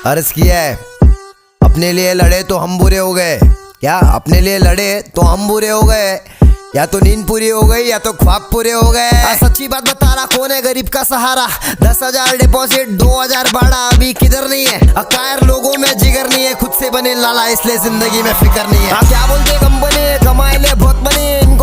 अर्ज किया है, अपने लिए लड़े तो हम बुरे हो गए। क्या अपने लिए लड़े तो हम बुरे हो गए? या तो नींद पूरी हो गई या तो ख्वाब पूरे हो गए। सच्ची बात बता रहा, कौन है गरीब का सहारा? 10,000 डिपॉजिट 2,000 भाड़ा, अभी किधर नहीं है। अकायर लोगों में जिगर नहीं है, खुद से बने लाला इसलिए जिंदगी में फिक्र नहीं है। क्या बोलते कंपनी कमाए ले बहुत बने,